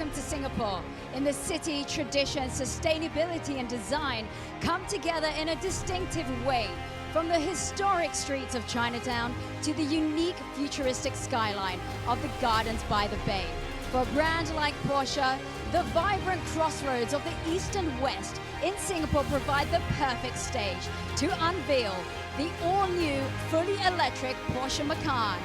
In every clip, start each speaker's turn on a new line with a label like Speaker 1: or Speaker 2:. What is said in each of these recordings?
Speaker 1: welcome to Singapore. In the city, tradition, sustainability and design come together in a distinctive way, from the historic streets of Chinatown to the unique futuristic skyline of the gardens by the bay. For a brand like Porsche, the vibrant crossroads of the East and West in Singapore provide the perfect stage to unveil the all-new, fully electric Porsche Macan.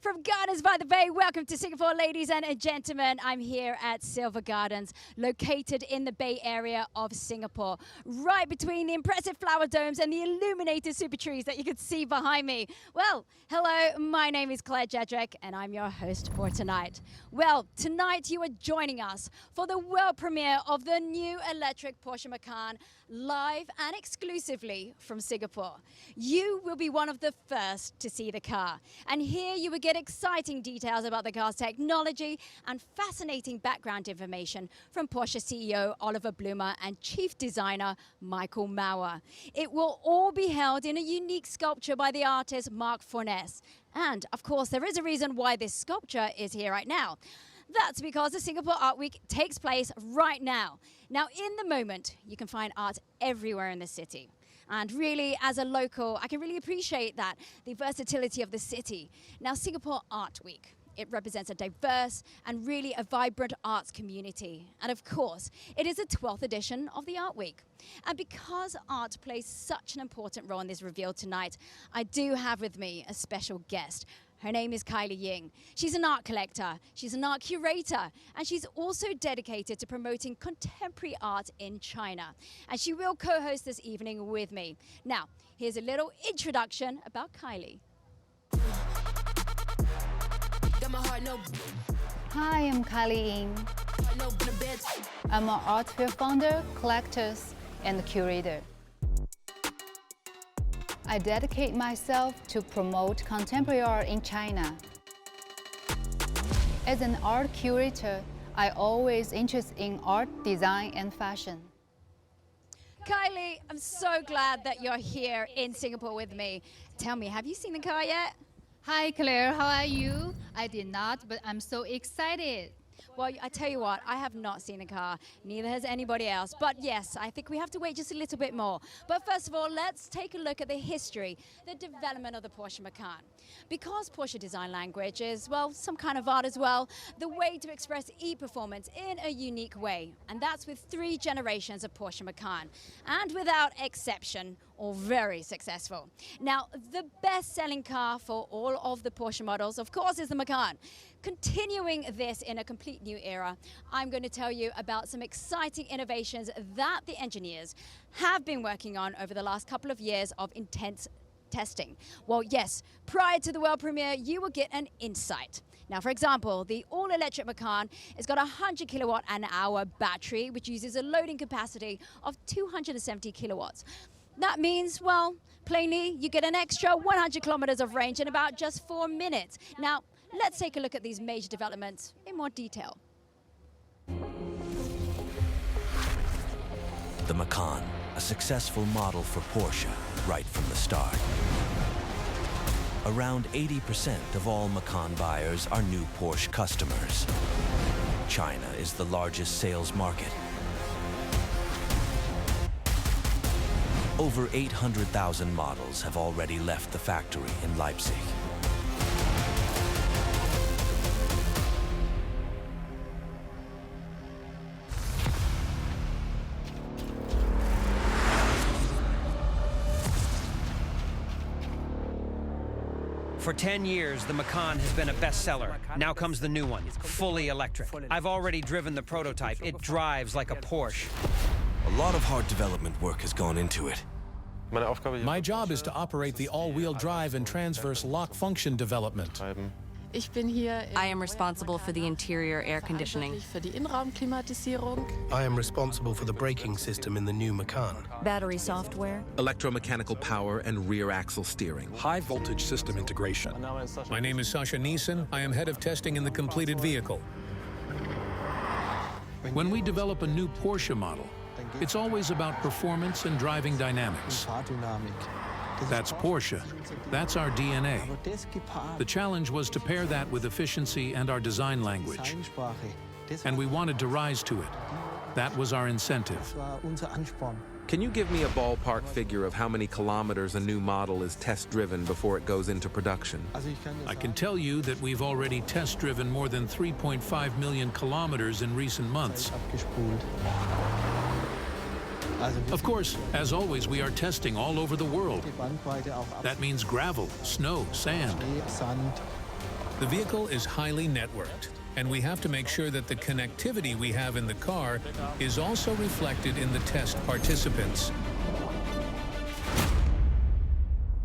Speaker 1: From Gardens by the Bay, welcome to Singapore, ladies and gentlemen. I'm here at Silver Gardens, located in the Bay Area of Singapore, right between the impressive flower domes and the illuminated super trees that you can see behind me. Well, hello, my name is Claire Jedrick, and I'm your host for tonight. Well, tonight you are joining us for the world premiere of the new electric Porsche Macan, live and exclusively from Singapore. You will be one of the first to see the car, and here you will get exciting details about the car's technology and fascinating background information from Porsche CEO Oliver Blumer and Chief Designer Michael Mauer. It will all be held in a unique sculpture by the artist Mark Fornes. And of course, there is a reason why this sculpture is here right now. That's because the Singapore Art Week takes place right now. Now, in the moment, you can find art everywhere in the city. And really, as a local, I can really appreciate that, the versatility of the city. Now, Singapore Art Week, it represents a diverse and really a vibrant arts community. And of course, it is the 12th edition of the Art Week. And because art plays such an important role in this reveal tonight, I do have with me a special guest. Her name is Kylie Ying. She's an art collector, she's an art curator, and she's also dedicated to promoting contemporary art in China. And she will co-host this evening with me. Now, here's a little introduction about Kylie.
Speaker 2: Hi, I'm Kylie Ying. I'm an art fair founder, collector, and curator. I dedicate myself to promote contemporary art in China. As an art curator, I always interested in art, design, and fashion.
Speaker 1: Kylie, I'm so glad that you're here in Singapore with me. Tell me, have you seen the car yet?
Speaker 3: Hi Claire, how are you? I did not, but I'm so excited.
Speaker 1: Well, I tell you what, I have not seen the car, neither has anybody else. But yes, I think we have to wait just a little bit more. But first of all, let's take a look at the history, the development of the Porsche Macan. Because Porsche design language is, well, some kind of art as well, the way to express e-performance in a unique way. And that's with 3 generations of Porsche Macan. And without exception, all very successful. Now, the best-selling car for all of the Porsche models, of course, is the Macan. Continuing this in a complete new era, I'm going to tell you about some exciting innovations that the engineers have been working on over the last couple of years of intense testing. Well, yes, prior to the world premiere, you will get an insight. Now, for example, the all-electric Macan has got a 100 kilowatt an hour battery, which uses a loading capacity of 270 kilowatts. That means, well, plainly, you get an extra 100 kilometers of range in about just 4 minutes. Now, let's take a look at these major developments in more detail.
Speaker 4: The Macan, a successful model for Porsche right from the start. Around 80% of all Macan buyers are new Porsche customers. China is the largest sales market. Over 800,000 models have already left the factory in Leipzig.
Speaker 5: For 10 years, the Macan has been a bestseller. Now comes the new one, fully electric. I've already driven the prototype. It drives like a Porsche.
Speaker 4: A lot of hard development work has gone into it.
Speaker 6: My job is to operate the all-wheel drive and transverse lock function development.
Speaker 7: I am responsible for the interior air conditioning.
Speaker 8: I am responsible for the braking system in the new Macan.
Speaker 7: Battery software.
Speaker 9: Electromechanical power and rear axle steering.
Speaker 6: High voltage system integration. My name is Sasha Neeson. I am head of testing in the completed vehicle. When we develop a new Porsche model, it's always about performance and driving dynamics. That's Porsche. That's our DNA. The challenge was to pair that with efficiency and our design language. And we wanted to rise to it. That was our incentive.
Speaker 9: Can you give me a ballpark figure of how many kilometers a new model is test-driven before it goes into production?
Speaker 6: I can tell you that we've already test-driven more than 3.5 million kilometers in recent months. Of course, as always, we are testing all over the world. That means gravel, snow, sand. The vehicle is highly networked, and we have to make sure that the connectivity we have in the car is also reflected in the test participants.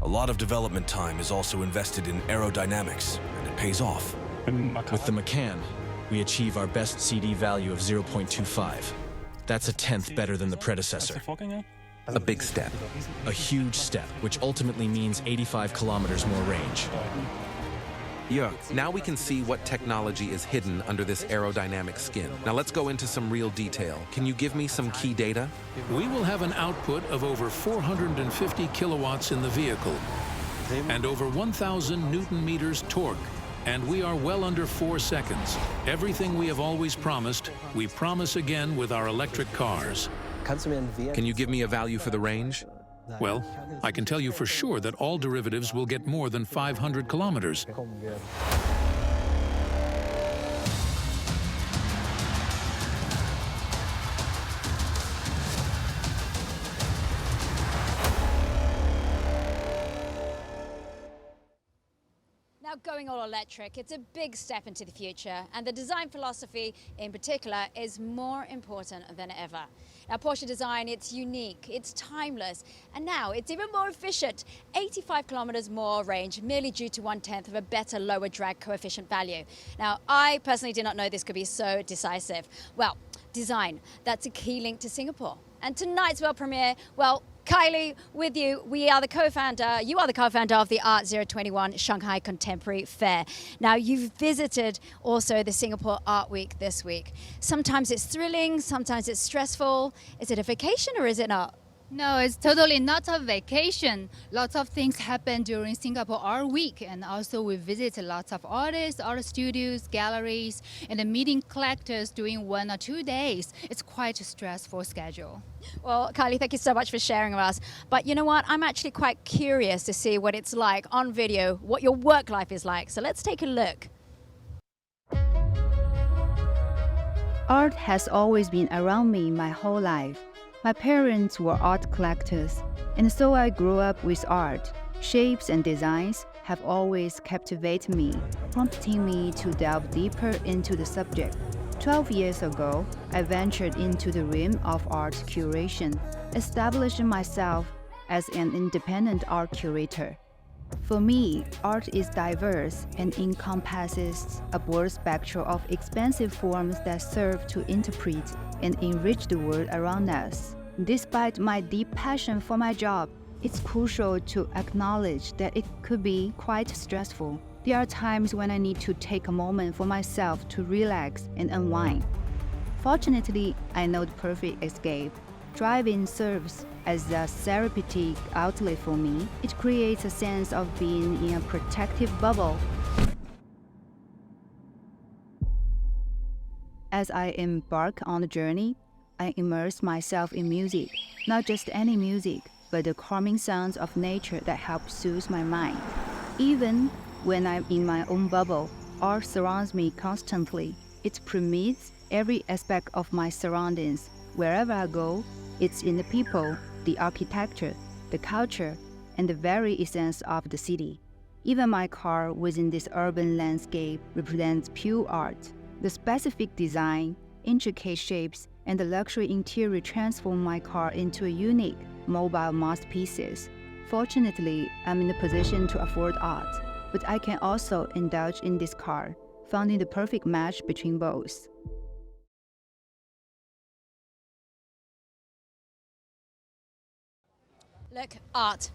Speaker 4: A lot of development time is also invested in aerodynamics, and it pays off.
Speaker 10: With the Macan, we achieve our best CD value of 0.25. That's a tenth better than the predecessor.
Speaker 9: A big step.
Speaker 10: A huge step, which ultimately means 85 kilometers more range.
Speaker 9: Yeah, now we can see what technology is hidden under this aerodynamic skin. Now let's go into some real detail. Can you give me some key data?
Speaker 6: We will have an output of over 450 kilowatts in the vehicle and over 1,000 Newton meters torque. And we are well under 4 seconds. Everything we have always promised, we promise again with our electric cars.
Speaker 9: Can you give me a value for the range?
Speaker 6: Well, I can tell you for sure that all derivatives will get more than 500 kilometers.
Speaker 1: Now, going all electric, it's a big step into the future, and the design philosophy in particular is more important than ever. Now, Porsche design, it's unique, it's timeless, and now it's even more efficient. 85 kilometers more range, merely due to 1/10 of a better lower drag coefficient value. Now, I personally did not know this could be so decisive. Well, design, that's a key link to Singapore. And tonight's world premiere, well, Kylie, with you, you are the co-founder of the Art 021 Shanghai Contemporary Fair. Now, you've visited also the Singapore Art Week this week. Sometimes it's thrilling, sometimes it's stressful. Is it a vacation or is it not?
Speaker 3: No, it's totally not a vacation. Lots of things happen during Singapore Art Week, and also we visit lots of artists, art studios, galleries, and meeting collectors during 1 or 2 days. It's quite a stressful schedule.
Speaker 1: Well, Kylie, thank you so much for sharing with us. But you know what? I'm actually quite curious to see what it's like on video, what your work life is like. So let's take a look.
Speaker 11: Art has always been around me my whole life. My parents were art collectors, and so I grew up with art. Shapes and designs have always captivated me, prompting me to delve deeper into the subject. 12 years ago, I ventured into the realm of art curation, establishing myself as an independent art curator. For me, art is diverse and encompasses a broad spectrum of expansive forms that serve to interpret and enrich the world around us. Despite my deep passion for my job, it's crucial to acknowledge that it could be quite stressful. There are times when I need to take a moment for myself to relax and unwind. Fortunately, I know the perfect escape. Driving serves as a therapeutic outlet for me. It creates a sense of being in a protective bubble. As I embark on the journey, I immerse myself in music, not just any music, but the calming sounds of nature that help soothe my mind. Even when I'm in my own bubble, art surrounds me constantly. It permeates every aspect of my surroundings. Wherever I go, it's in the people, the architecture, the culture, and the very essence of the city. Even my car within this urban landscape represents pure art. The specific design, intricate shapes, and the luxury interior transform my car into a unique, mobile masterpieces. Fortunately, I'm in a position to afford art, but I can also indulge in this car, finding the perfect match between both.
Speaker 1: Look, art.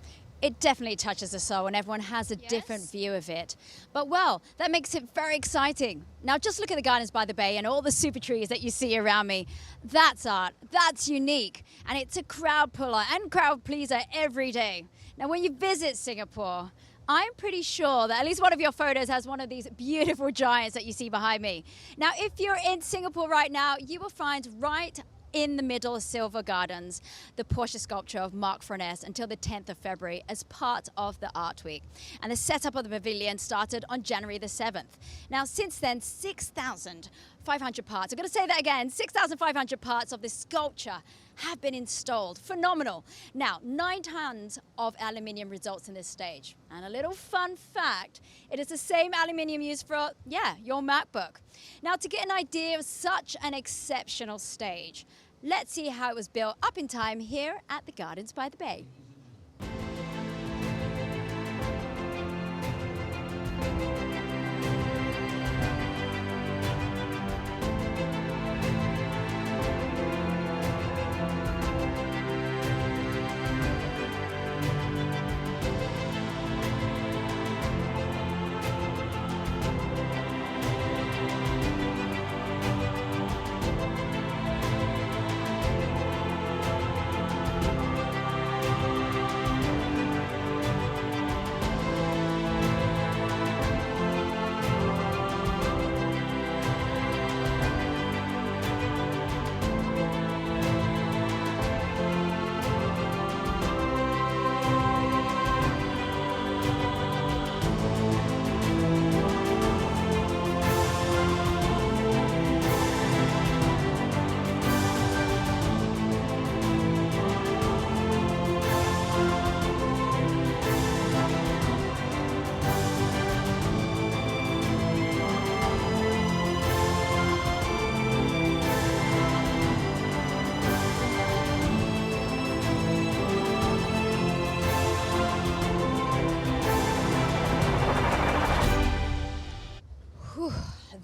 Speaker 1: It definitely touches the soul, and everyone has a different view of it. But well, that makes it very exciting. Now just look at the Gardens by the Bay and all the super trees that you see around me. That's art, that's unique, and it's a crowd puller and crowd pleaser every day. Now when you visit Singapore, I'm pretty sure that at least one of your photos has one of these beautiful giants that you see behind me. Now if you're in Singapore right now, you will find right in the middle of Silver Gardens, the Porsche sculpture of Mark Furness until the 10th of February as part of the Art Week. And the setup of the pavilion started on January the 7th. Now, since then, 6,500 parts, I'm going to say that again, 6,500 parts of this sculpture have been installed. Phenomenal. Now, 9 tons of aluminium results in this stage. And a little fun fact, it is the same aluminium used for, your MacBook. Now, to get an idea of such an exceptional stage, let's see how it was built up in time here at the Gardens by the Bay.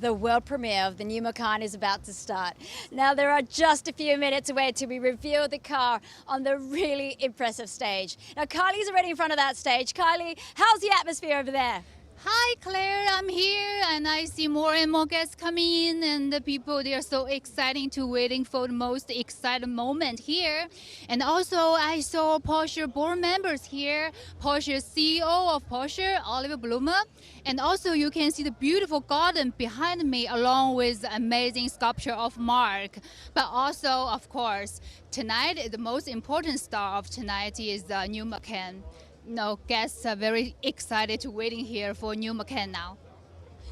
Speaker 1: The world premiere of the new Macan is about to start. Now there are just a few minutes away till we reveal the car on the really impressive stage. Now Kylie's already in front of that stage. Kylie, how's the atmosphere over there?
Speaker 3: Hi Claire, I'm here and I see more and more guests coming in, and the people, they are so exciting to waiting for the most exciting moment here. And also I saw Porsche board members here, Porsche CEO of Porsche, Oliver Blumer. And also you can see the beautiful garden behind me along with the amazing sculpture of Mark. But also, of course, tonight, the most important star of tonight is the new Macan. Guests are very excited to waiting here for new Macan now.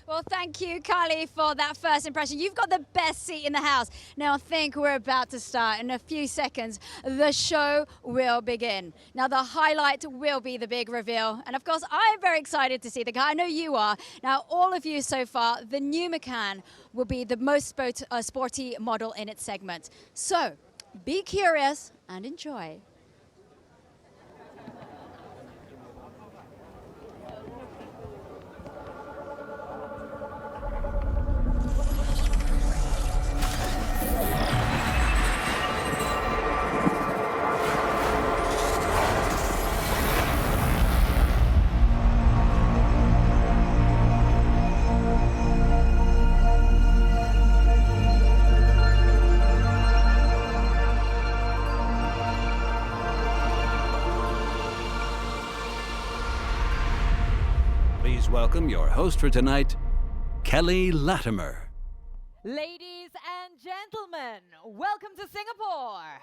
Speaker 1: Well, thank you, Kylie, for that first impression. You've got the best seat in the house. Now, I think we're about to start. In a few seconds, the show will begin. Now, the highlight will be the big reveal. And, of course, I'm very excited to see the car. I know you are. Now, all of you so far, the new Macan will be the most sporty model in its segment. So, be curious and enjoy.
Speaker 12: Welcome your host for tonight, Kelly Latimer.
Speaker 13: Ladies and gentlemen, welcome to Singapore.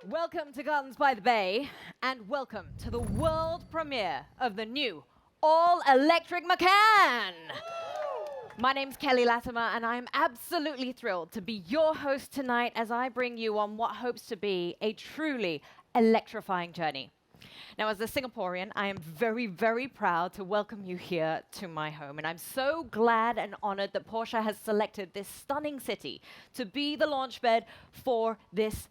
Speaker 13: Welcome to Gardens by the Bay, and welcome to the world premiere of the new all-electric Macan. My name's Kelly Latimer, and I'm absolutely thrilled to be your host tonight as I bring you on what hopes to be a truly electrifying journey. Now, as a Singaporean, I am very, very proud to welcome you here to my home. And I'm so glad and honored that Porsche has selected this stunning city to be the launchpad for this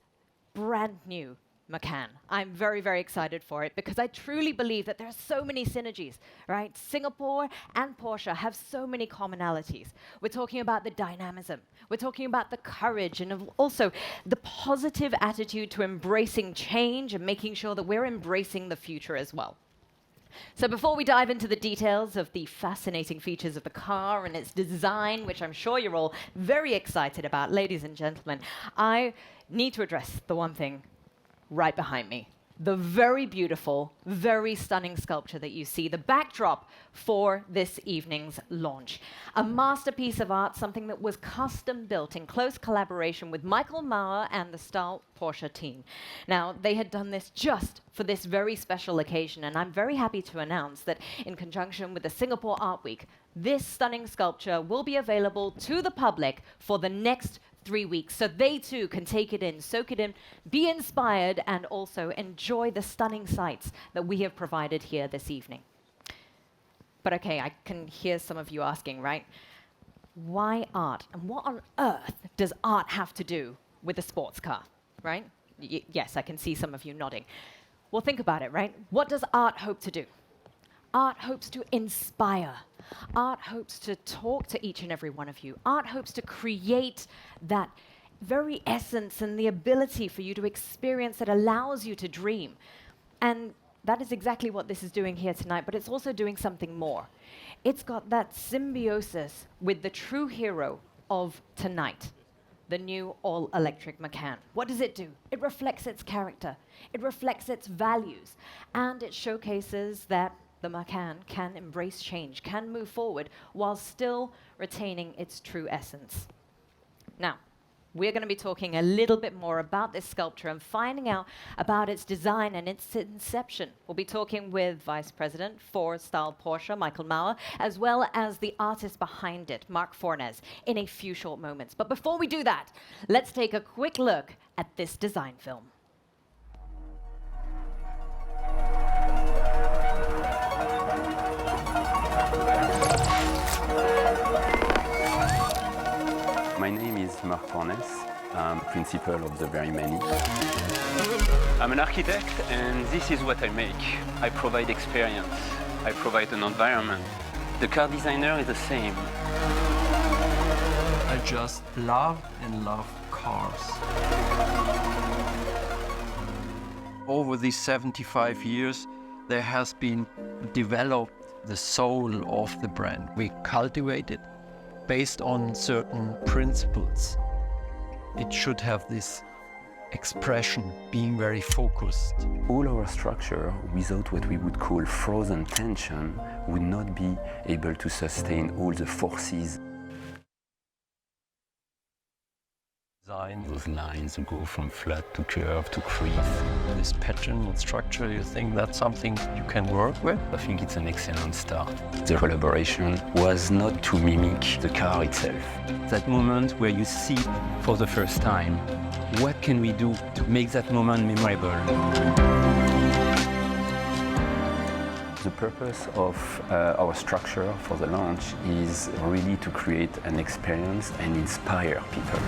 Speaker 13: brand new Macan. I'm very, very excited for it because I truly believe that there are so many synergies, right? Singapore and Porsche have so many commonalities. We're talking about the dynamism. We're talking about the courage and also the positive attitude to embracing change and making sure that we're embracing the future as well. So before we dive into the details of the fascinating features of the car and its design, which I'm sure you're all very excited about, ladies and gentlemen, I need to address the one thing right behind me. The very beautiful, very stunning sculpture that you see, the backdrop for this evening's launch. A masterpiece of art, something that was custom built in close collaboration with Michael Mauer and the Stahl Porsche team. Now, they had done this just for this very special occasion, and I'm very happy to announce that in conjunction with the Singapore Art Week, this stunning sculpture will be available to the public for the next 3 weeks, so they too can take it in, soak it in, be inspired, and also enjoy the stunning sights that we have provided here this evening. But okay, I can hear some of you asking, right? Why art? And what on earth does art have to do with a sports car, right? Yes, I can see some of you nodding. Well, think about it, right? What does art hope to do? Art hopes to inspire. Art hopes to talk to each and every one of you. Art hopes to create that very essence and the ability for you to experience that allows you to dream. And that is exactly what this is doing here tonight, but it's also doing something more. It's got that symbiosis with the true hero of tonight, the new all-electric Macan. What does it do? It reflects its character. It reflects its values. And it showcases that the Macan can embrace change, can move forward while still retaining its true essence. Now, we're going to be talking a little bit more about this sculpture and finding out about its design and its inception. We'll be talking with Vice President for Stahl Porsche, Michael Mauer, as well as the artist behind it, Marc Fornes, in a few short moments. But before we do that, let's take a quick look at this design film.
Speaker 14: My name is Marc Fornes. I'm principal of the Very Many. I'm an architect, and this is what I make. I provide experience. I provide an environment. The car designer is the same.
Speaker 15: I just love and love cars. Over these 75 years, there has been developed the soul of the brand. We cultivate it based on certain principles. It should have this expression, being very focused.
Speaker 14: All our structure, without what we would call frozen tension, would not be able to sustain all the forces. Those lines go from flat to curve to crease.
Speaker 15: This pattern and structure, you think that's something you can work with?
Speaker 14: I think it's an excellent start. The collaboration was not to mimic the car itself. That moment where you see for the first time, what can we do to make that moment memorable? The purpose of our structure for the launch is really to create an experience and inspire people.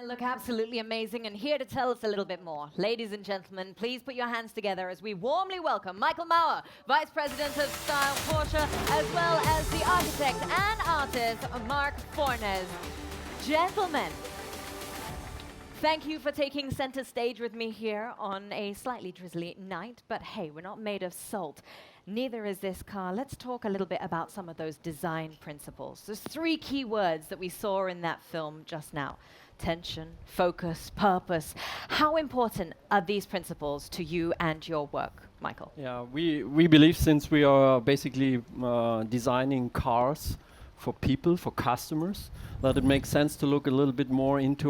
Speaker 13: Look absolutely amazing, and here to tell us a little bit more. Ladies and gentlemen, please put your hands together as we warmly welcome Michael Mauer, Vice President of Stahl Porsche, as well as the architect and artist, Marc Fornes. Gentlemen, thank you for taking center stage with me here on a slightly drizzly night, but hey, we're not made of salt. Neither is this car. Let's talk a little bit about some of those design principles. There's 3 key words that we saw in that film just now. Tension, focus, purpose. How important are these principles to you and your work, Michael?
Speaker 16: Yeah, we believe, since we are basically designing cars for people, for customers, that it makes sense to look a little bit more into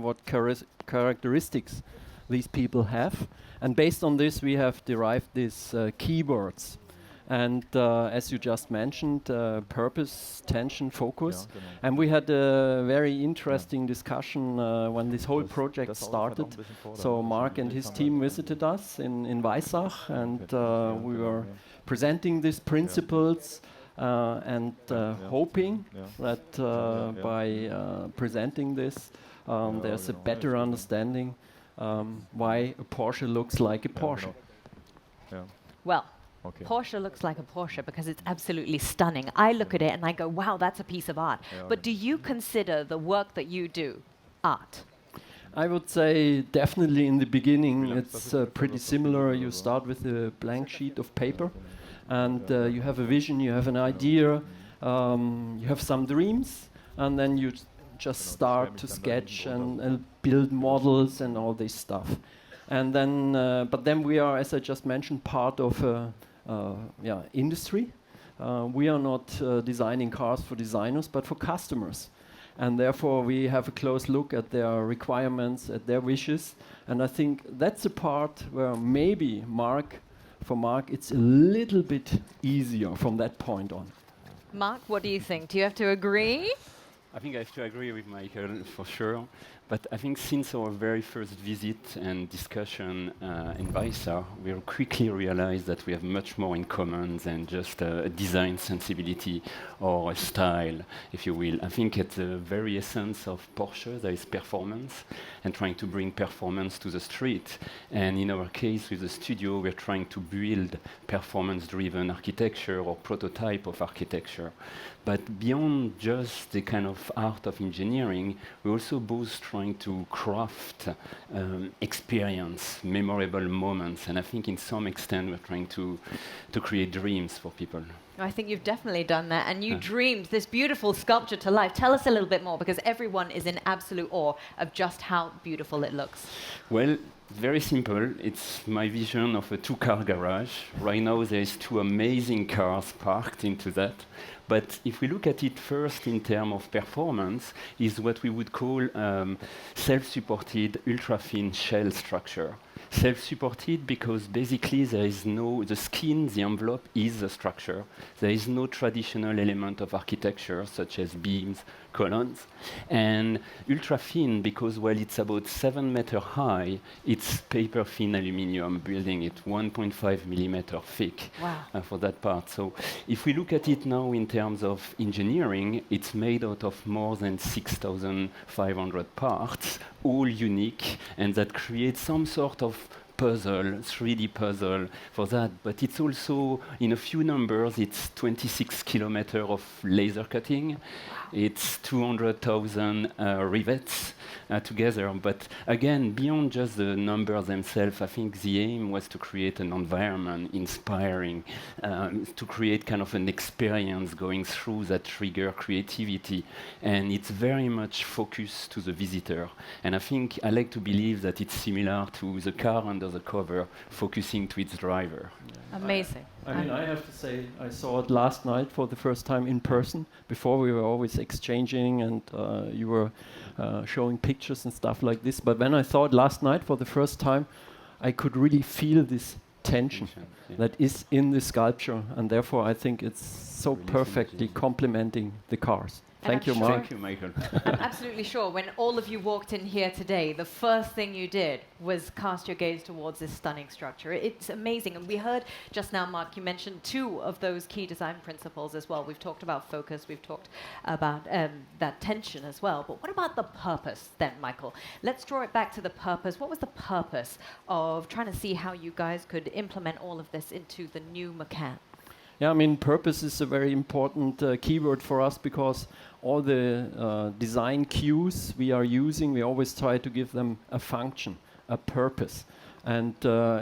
Speaker 16: what characteristics these people have. And based on this, we have derived these keywords. And as you just mentioned, purpose, tension, focus. And we had a very interesting discussion when this whole project started. So Marc and his team visited us in Weissach, and we were presenting these principles and hoping that by presenting this, there's a better understanding why a Porsche looks like a Porsche.
Speaker 13: Well, Porsche looks like a Porsche because it's absolutely stunning. I look at it and I go, wow, that's a piece of art. But do you consider the work that you do art?
Speaker 16: I would say definitely in the beginning it's pretty similar. You start with a blank sheet of paper and you have a vision, you have an idea, you have some dreams, and then you just start to sketch and build models and all this stuff. And then, but then we are, as I just mentioned, part of industry. We are not designing cars for designers, but for customers. And therefore, we have a close look at their requirements, at their wishes. And I think that's a part where maybe for Mark, it's a little bit easier from that point on.
Speaker 13: Mark, what do you think? Do you have to agree?
Speaker 14: I think I have to agree with Michael for sure. But I think since our very first visit and discussion in Weissar, we quickly realized that we have much more in common than just a design sensibility or a style, if you will. I think at the very essence of Porsche, there is performance and trying to bring performance to the street. And in our case, with the studio, we're trying to build performance-driven architecture or prototype of architecture. But beyond just the kind of art of engineering, we're also both trying to craft experience, memorable moments. And I think in some extent, we're trying to create dreams for people.
Speaker 13: I think you've definitely done that. And you dreamed this beautiful sculpture to life. Tell us a little bit more, because everyone is in absolute awe of just how beautiful it looks.
Speaker 14: Well, very simple. It's my vision of a two-car garage. Right now, there's two amazing cars parked into that. But if we look at it first in terms of performance, is what we would call self-supported ultra-thin shell structure. Self-supported because basically there is the skin, the envelope is the structure. There is no traditional element of architecture such as beams, columns. And ultra-thin because while it's about 7 meters high, it's paper-thin aluminium, building it 1.5 millimeter thick for that part. So if we look at it now in terms of engineering, it's made out of more than 6,500 parts, all unique, and that creates some sort of puzzle, 3D puzzle for that. But it's also, in a few numbers, it's 26 kilometers of laser cutting. It's 200,000 rivets together. But again, beyond just the numbers themselves, I think the aim was to create an environment inspiring, to create kind of an experience going through that trigger creativity. And it's very much focused to the visitor. And I think I like to believe that it's similar to the car under the cover, focusing to its driver.
Speaker 13: Amazing.
Speaker 16: I mean, I have to say, I saw it last night for the first time in person. Before we were always exchanging and you were showing pictures and stuff like this. But when I saw it last night for the first time, I could really feel this tension that is in the sculpture. And therefore, I think it's so perfectly complementing the cars. Thank you, Mark.
Speaker 14: Thank you, Michael.
Speaker 13: I'm absolutely sure when all of you walked in here today, the first thing you did was cast your gaze towards this stunning structure. It's amazing. And we heard just now, Mark, you mentioned two of those key design principles as well. We've talked about focus. We've talked about that tension as well. But what about the purpose then, Michael? Let's draw it back to the purpose. What was the purpose of trying to see how you guys could implement all of this into the new Macan?
Speaker 16: Yeah, I mean, purpose is a very important keyword for us because all the design cues we are using, we always try to give them a function, a purpose. And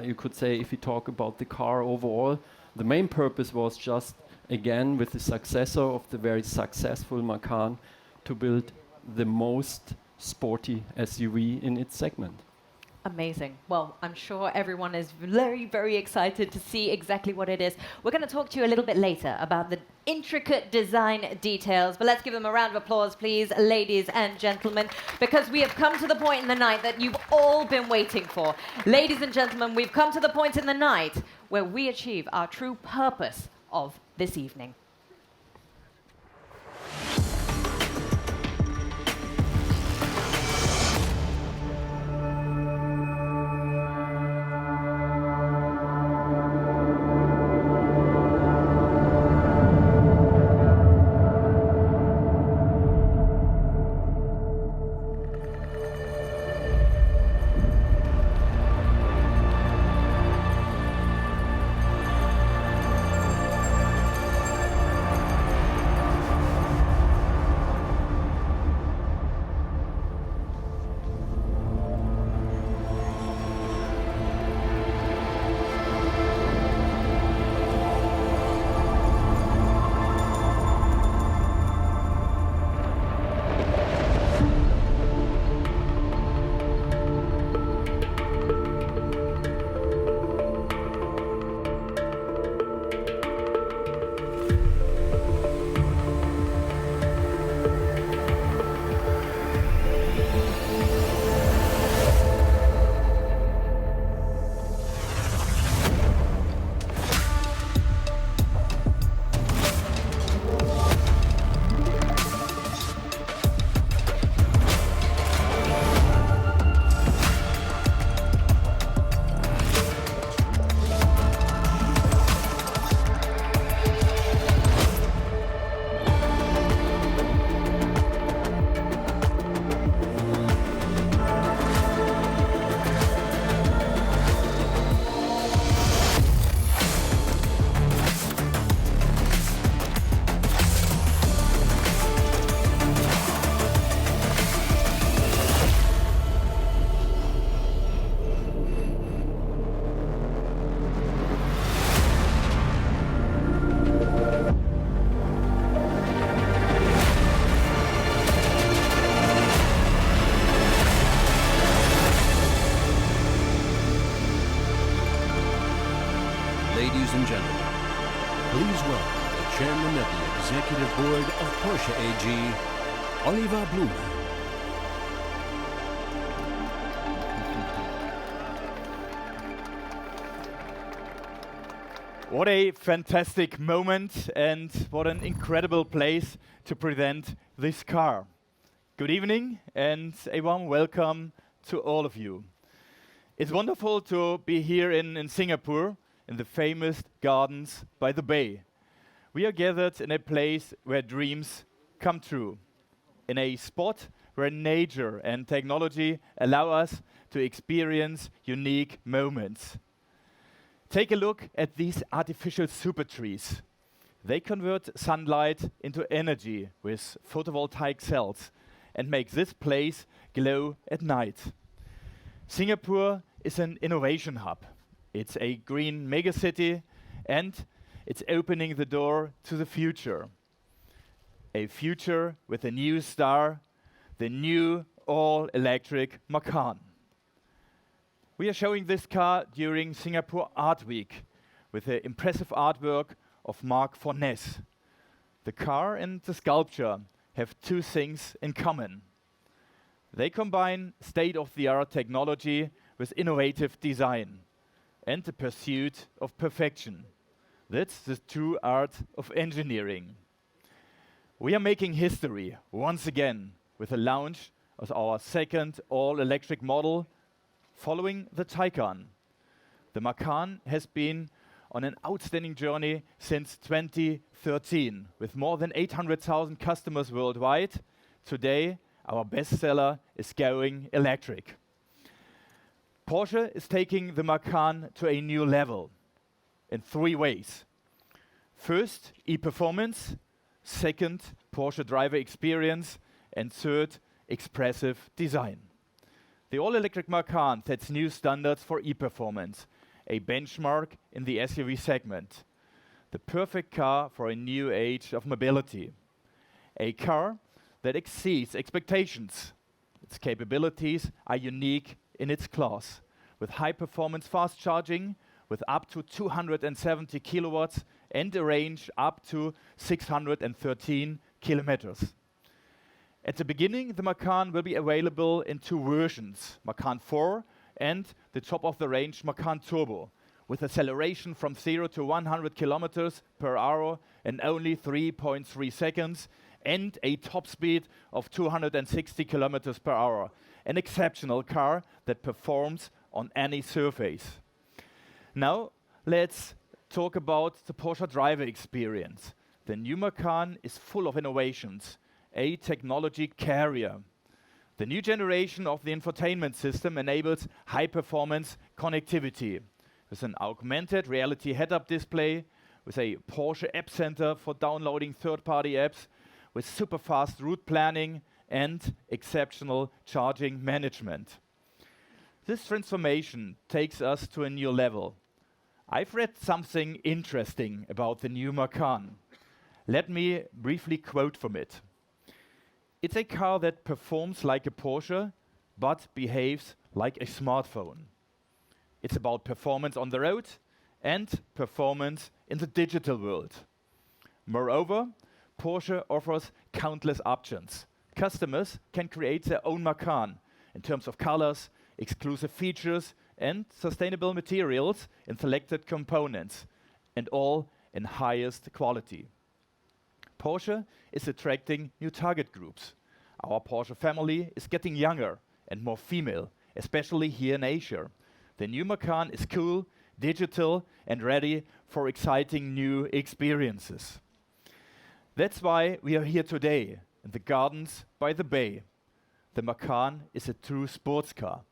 Speaker 16: you could say, if you talk about the car overall, the main purpose was just, again, with the successor of the very successful Macan, to build the most sporty SUV in its segment.
Speaker 13: Amazing. Well, I'm sure everyone is very, very excited to see exactly what it is. We're going to talk to you a little bit later about the intricate design details, but let's give them a round of applause, please, ladies and gentlemen, because we have come to the point in the night that you've all been waiting for. Ladies and gentlemen, we've come to the point in the night where we achieve our true purpose of this evening.
Speaker 12: Ladies and gentlemen, please welcome the Chairman of the Executive Board of Porsche AG, Oliver Blume.
Speaker 17: What a fantastic moment and what an incredible place to present this car. Good evening and a warm welcome to all of you. It's wonderful to be here in Singapore in the famous gardens by the bay. We are gathered in a place where dreams come true, in a spot where nature and technology allow us to experience unique moments. Take a look at these artificial super trees. They convert sunlight into energy with photovoltaic cells and make this place glow at night. Singapore is an innovation hub. It's a green megacity and it's opening the door to the future. A future with a new star, the new all-electric Macan. We are showing this car during Singapore Art Week with the impressive artwork of Marc Fornes. The car and the sculpture have two things in common. They combine state-of-the-art technology with innovative design and the pursuit of perfection. That's the true art of engineering. We are making history once again with the launch of our second all-electric model following the Taycan. The Macan has been on an outstanding journey since 2013 with more than 800,000 customers worldwide. Today, our bestseller is going electric. Porsche is taking the Macan to a new level in three ways. First, e-performance. Second, Porsche driver experience. And third, expressive design. The all-electric Macan sets new standards for e-performance, a benchmark in the SUV segment. The perfect car for a new age of mobility. A car that exceeds expectations. Its capabilities are unique in its class, with high-performance fast charging, with up to 270 kilowatts and a range up to 613 kilometers. At the beginning, the Macan will be available in two versions, Macan 4 and the top-of-the-range Macan Turbo, with acceleration from 0 to 100 kilometers per hour in only 3.3 seconds and a top speed of 260 kilometers per hour. An exceptional car that performs on any surface. Now, let's talk about the Porsche driver experience. The new Macan is full of innovations. A technology carrier. The new generation of the infotainment system enables high-performance connectivity with an augmented reality head-up display, with a Porsche App Center for downloading third-party apps, with super-fast route planning and exceptional charging management. This transformation takes us to a new level. I've read something interesting about the new Macan. Let me briefly quote from it. It's a car that performs like a Porsche, but behaves like a smartphone. It's about performance on the road and performance in the digital world. Moreover, Porsche offers countless options. Customers can create their own Macan in terms of colors, exclusive features, and sustainable materials in selected components, and all in highest quality. Porsche is attracting new target groups. Our Porsche family is getting younger and more female, especially here in Asia. The new Macan is cool, digital, and ready for exciting new experiences. That's why we are here today in the gardens by the bay. The Macan is a true sports car.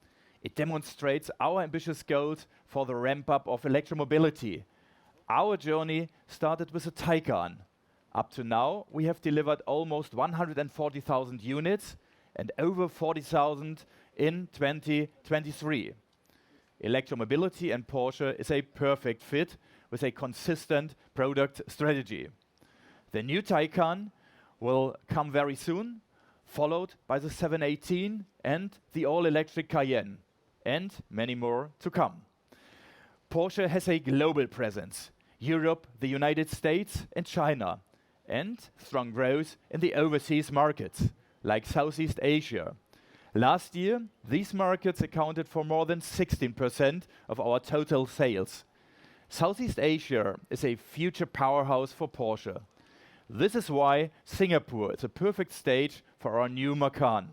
Speaker 17: It demonstrates our ambitious goals for the ramp-up of electromobility. Our journey started with the Taycan. Up to now, we have delivered almost 140,000 units and over 40,000 in 2023. Electromobility and Porsche is a perfect fit with a consistent product strategy. The new Taycan will come very soon, followed by the 718 and the all-electric Cayenne, and many more to come. Porsche has a global presence. Europe, the United States, and China, and strong growth in the overseas markets, like Southeast Asia. Last year, these markets accounted for more than 16% of our total sales. Southeast Asia is a future powerhouse for Porsche. This is why Singapore is a perfect stage for our new Macan.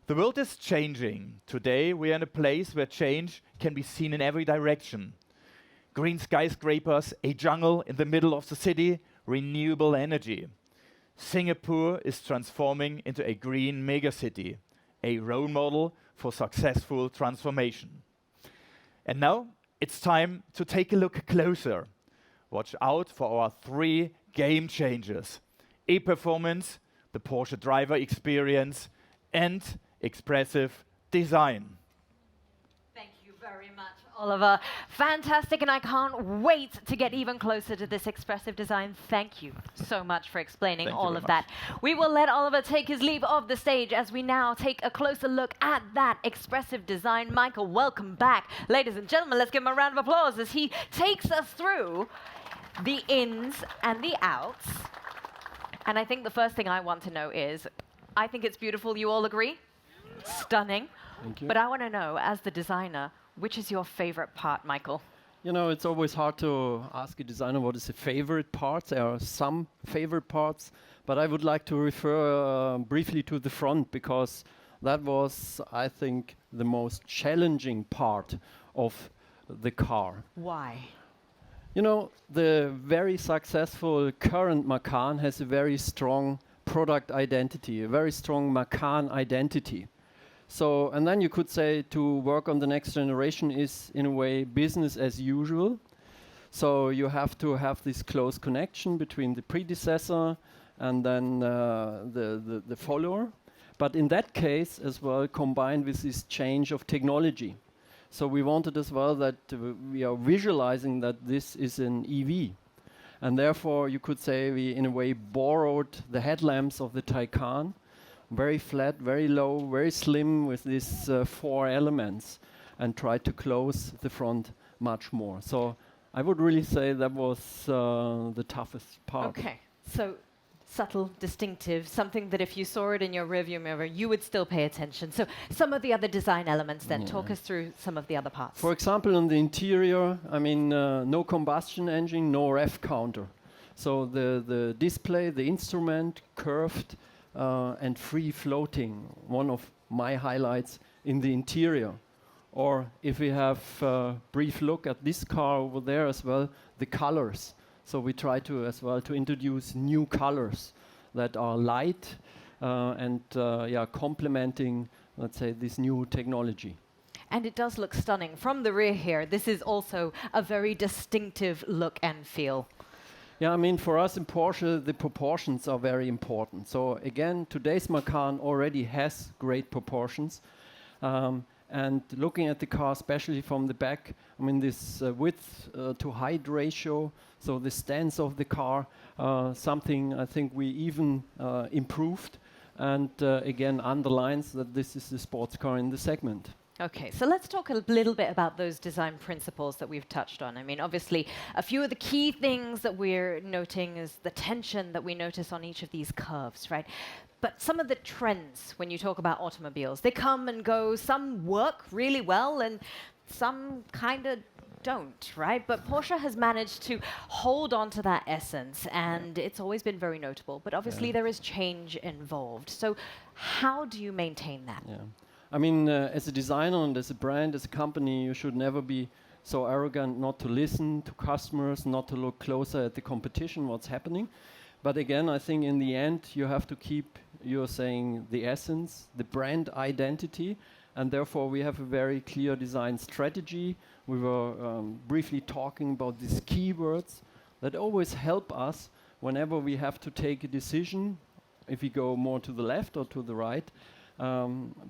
Speaker 17: The world is changing. Today, we are in a place where change can be seen in every direction. Green skyscrapers, a jungle in the middle of the city, renewable energy. Singapore is transforming into a green megacity, a role model for successful transformation. And now, it's time to take a look closer. Watch out for our 3 game changers: e-performance, the Porsche driver experience, and expressive design.
Speaker 13: Thank you very much, Oliver. Fantastic, and I can't wait to get even closer to this expressive design. Thank you so much for explaining all of that. We will let Oliver take his leave of the stage as we now take a closer look at that expressive design. Michael, welcome back. Ladies and gentlemen, let's give him a round of applause as he takes us through the ins and the outs. And I think the first thing I want to know is, I think it's beautiful, you all agree? Stunning.
Speaker 16: Thank you.
Speaker 13: But I want to know, as the designer, which is your favorite part, Michael?
Speaker 16: You know, it's always hard to ask a designer what is the favorite part. There are some favorite parts, but I would like to refer briefly to the front, because that was, I think, the most challenging part of the car.
Speaker 13: Why?
Speaker 16: You know, the very successful current Macan has a very strong product identity, a very strong Macan identity. So, and then you could say to work on the next generation is, in a way, business as usual. So you have to have this close connection between the predecessor and then the follower. But in that case as well, combined with this change of technology. So we wanted as well that we are visualizing that this is an EV. And therefore, you could say we, in a way, borrowed the headlamps of the Taycan, very flat, very low, very slim, with these 4 elements, and tried to close the front much more. So I would really say that was the toughest part.
Speaker 13: Okay, so subtle, distinctive, something that if you saw it in your rearview mirror, you would still pay attention. So some of the other design elements then, talk us through some of the other parts.
Speaker 16: For example, in the interior, I mean, no combustion engine, no ref counter. So the display, the instrument, curved and free floating, one of my highlights in the interior. Or if we have a brief look at this car over there as well, the colors. So we try to as well to introduce new colors that are light and complementing, let's say, this new technology.
Speaker 13: And it does look stunning. From the rear here, this is also a very distinctive look and feel.
Speaker 16: Yeah, I mean, for us in Porsche, the proportions are very important. So again, today's Macan already has great proportions. And looking at the car, especially from the back, I mean, this width to height ratio, so the stance of the car, something I think we even improved, and again underlines that this is the sports car in the segment.
Speaker 13: Okay, so let's talk a little bit about those design principles that we've touched on. I mean, obviously, a few of the key things that we're noting is the tension that we notice on each of these curves, right? But some of the trends when you talk about automobiles, they come and go. Some work really well and some kind of don't, right? But Porsche has managed to hold on to that essence, and it's always been very notable. But obviously, there is change involved. So how do you maintain that?
Speaker 16: Yeah. I mean, as a designer and as a brand, as a company, you should never be so arrogant not to listen to customers, not to look closer at the competition, what's happening. But again, I think in the end, you have to keep, you're saying, the essence, the brand identity, and therefore we have a very clear design strategy. We were briefly talking about these keywords that always help us whenever we have to take a decision, if we go more to the left or to the right,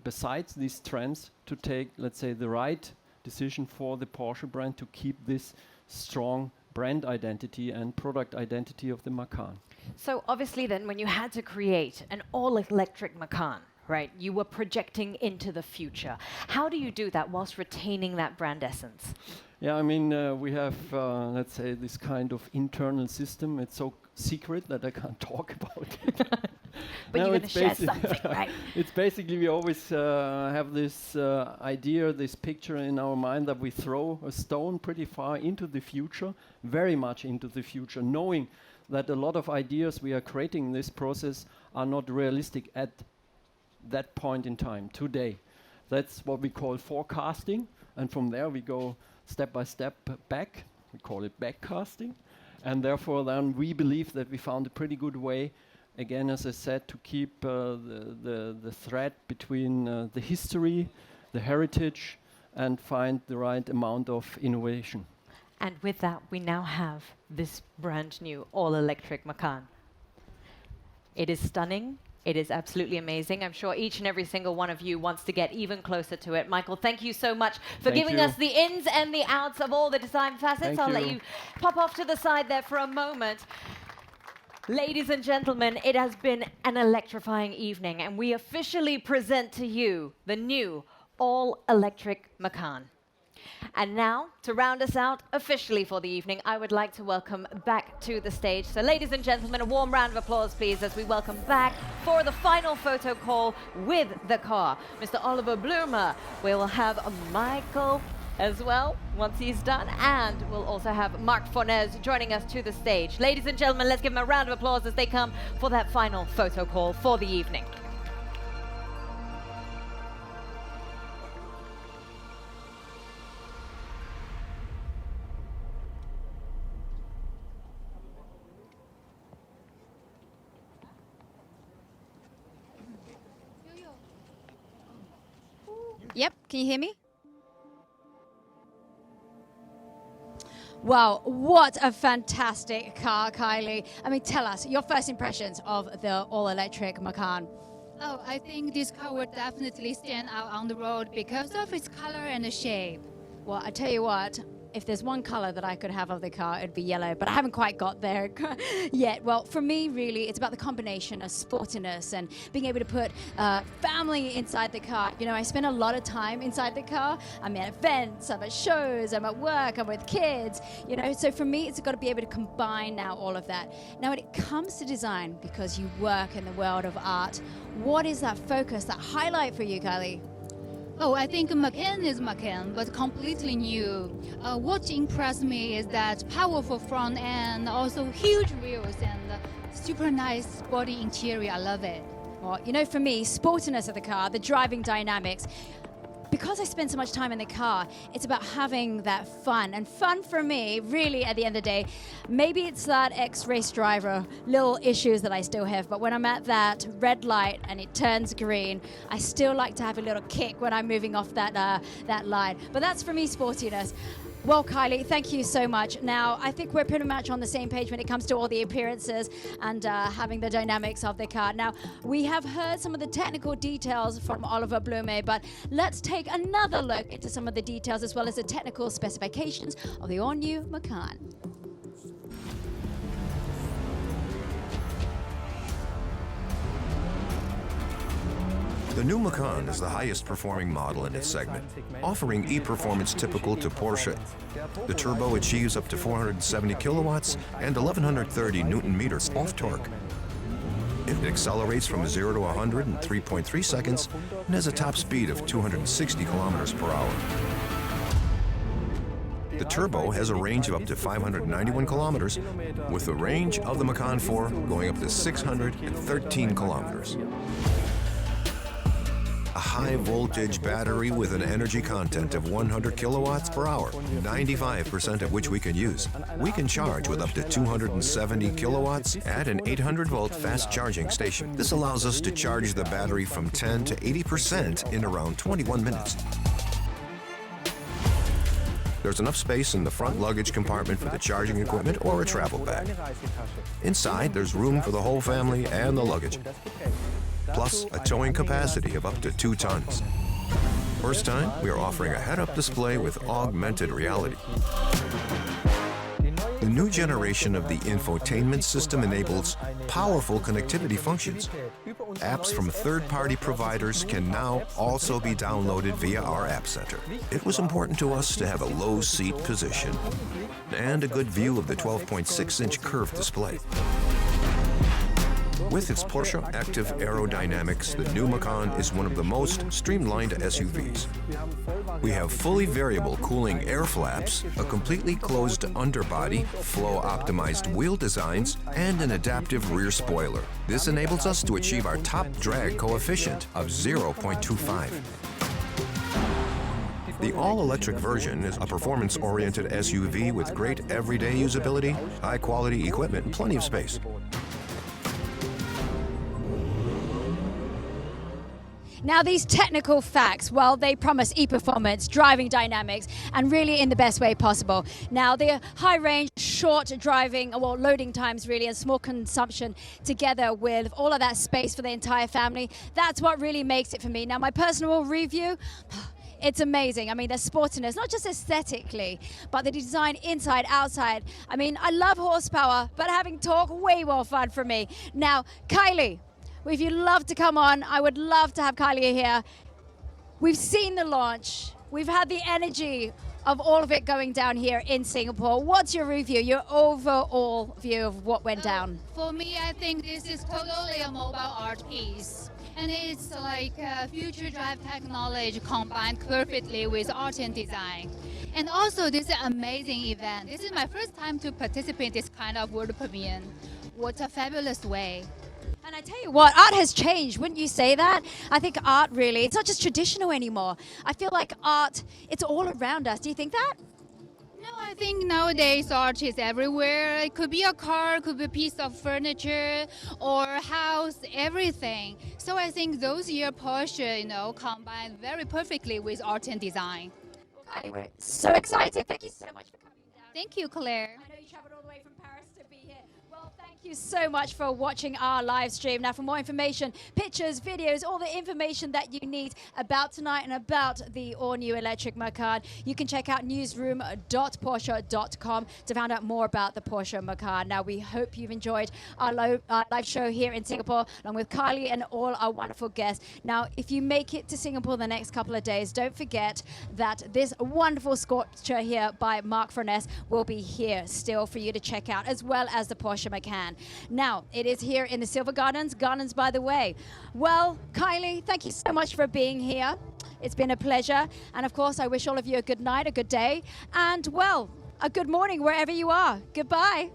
Speaker 16: besides these trends, to take, let's say, the right decision for the Porsche brand to keep this strong brand identity and product identity of the Macan.
Speaker 13: So obviously then, when you had to create an all-electric Macan, Right, you were projecting into the future. How do you do that whilst retaining that brand essence?
Speaker 16: Yeah, I mean, we have, let's say, this kind of internal system. It's so secret that I can't talk about it.
Speaker 13: But
Speaker 16: no,
Speaker 13: you're going to share something, right?
Speaker 16: It's basically we always have this idea, this picture in our mind that we throw a stone pretty far into the future, very much into the future, knowing that a lot of ideas we are creating in this process are not realistic at that point in time, today. That's what we call forecasting, and from there we go step by step back. We call it backcasting, and therefore then we believe that we found a pretty good way, again, as I said, to keep the thread between the history, the heritage, and find the right amount of innovation.
Speaker 13: And with that, we now have this brand new all-electric Macan. It is stunning. It is absolutely amazing. I'm sure each and every single one of you wants to get even closer to it. Michael, thank you so much for giving us the ins and the outs of all the design facets. I'll let you pop off to the side there for a moment. Ladies and gentlemen, it has been an electrifying evening, and we officially present to you the new all-electric Macan. And now, to round us out officially for the evening, I would like to welcome back to the stage. So ladies and gentlemen, a warm round of applause, please, as we welcome back for the final photo call with the car, Mr. Oliver Blumer. We will have Michael as well, once he's done, and we'll also have Marc Fornez joining us to the stage. Ladies and gentlemen, let's give them a round of applause as they come for that final photo call for the evening.
Speaker 1: Yep, can you hear me? Wow, what a fantastic car, Kylie. I mean, tell us your first impressions of the all-electric Macan.
Speaker 3: Oh, I think this car will definitely stand out on the road because of its color and the shape.
Speaker 1: Well, I tell you what, if there's one color that I could have of the car, it'd be yellow, but I haven't quite got there yet. Well, for me, really, it's about the combination of sportiness and being able to put family inside the car. You know, I spend a lot of time inside the car. I'm at events, I'm at shows, I'm at work, I'm with kids, you know, so for me, it's got to be able to combine now all of that. Now, when it comes to design, because you work in the world of art, what is that focus, that highlight for you, Kylie?
Speaker 3: Oh, I think Macan is Macan, but completely new. What impressed me is that powerful front end, also huge wheels and super nice sporty interior. I love it.
Speaker 1: Well, you know, for me, sportiness of the car, the driving dynamics, because I spend so much time in the car, it's about having that fun. And fun for me, really, at the end of the day, maybe it's that ex-race driver, little issues that I still have, but when I'm at that red light and it turns green, I still like to have a little kick when I'm moving off that line. But that's for me, sportiness. Well, Kylie, thank you so much. Now, I think we're pretty much on the same page when it comes to all the appearances and having the dynamics of the car. Now, we have heard some of the technical details from Oliver Blume, but let's take another look into some of the details as well as the technical specifications of the all-new Macan.
Speaker 18: The new Macan is the highest performing model in its segment, offering e-performance typical to Porsche. The turbo achieves up to 470 kilowatts and 1130 Newton-meters of torque. It accelerates from 0 to 100 in 3.3 seconds and has a top speed of 260 kilometers per hour. The turbo has a range of up to 591 kilometers, with the range of the Macan 4 going up to 613 kilometers. A high-voltage battery with an energy content of 100 kilowatts per hour, 95% of which we can use. We can charge with up to 270 kilowatts at an 800-volt fast-charging station. This allows us to charge the battery from 10 to 80% in around 21 minutes. There's enough space in the front luggage compartment for the charging equipment or a travel bag. Inside, there's room for the whole family and the luggage, plus a towing capacity of up to 2 tons. First time, we are offering a head-up display with augmented reality. The new generation of the infotainment system enables powerful connectivity functions. Apps from third-party providers can now also be downloaded via our App Center. It was important to us to have a low seat position and a good view of the 12.6-inch curved display. With its Porsche active aerodynamics, the new Macan is one of the most streamlined SUVs. We have fully variable cooling air flaps, a completely closed underbody, flow-optimized wheel designs, and an adaptive rear spoiler. This enables us to achieve our top drag coefficient of 0.25. The all-electric version is a performance-oriented SUV with great everyday usability, high-quality equipment, and plenty of space.
Speaker 1: Now, these technical facts, well, they promise e-performance, driving dynamics, and really in the best way possible. Now, the high range, short driving, well, loading times really, and small consumption together with all of that space for the entire family, that's what really makes it for me. Now, my personal review, it's amazing. I mean, the sportiness, not just aesthetically, but the design inside, outside. I mean, I love horsepower, but having torque, way more fun for me. Now, Kylie, if you'd love to come on, I would love to have Kylie here. We've seen the launch. We've had the energy of all of it going down here in Singapore. What's your review, your overall view of what went down?
Speaker 3: For me, I think this is totally a mobile art piece. And it's like future drive technology combined perfectly with art and design. And also, this is an amazing event. This is my first time to participate in this kind of world premiere. What a fabulous way.
Speaker 1: And I tell you what, art has changed, wouldn't you say that? I think art really, it's not just traditional anymore. I feel like art, it's all around us. Do you think that?
Speaker 3: No, I think nowadays art is everywhere. It could be a car, could be a piece of furniture or a house, everything. So I think those year Porsche, combined very perfectly with art and design.
Speaker 1: Anyway, so excited. Thank you so much for coming down.
Speaker 3: Thank you, Claire.
Speaker 1: I know you traveled all the way from Paris to be here. Well, thank you so much for watching our live stream. Now, for more information, pictures, videos, all the information that you need about tonight and about the all-new electric Macan, you can check out newsroom.porsche.com to find out more about the Porsche Macan. Now, we hope you've enjoyed our live show here in Singapore, along with Kylie and all our wonderful guests. Now, if you make it to Singapore the next couple of days, don't forget that this wonderful sculpture here by Mark Furness will be here still for you to check out, as well as the Porsche Macan. Now, it is here in the Silver Gardens by the way. Well, Kylie, thank you so much for being here. It's been a pleasure. And of course, I wish all of you a good night, a good day, and well, a good morning wherever you are. Goodbye.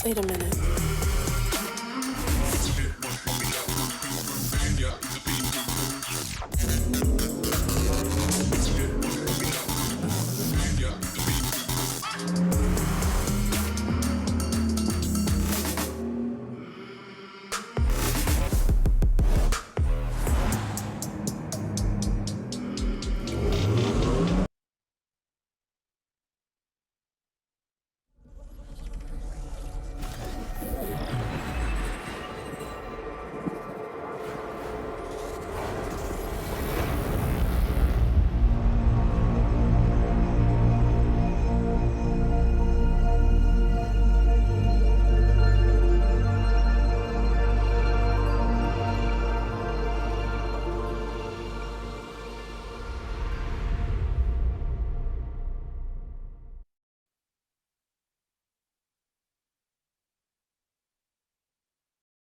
Speaker 19: Wait a minute.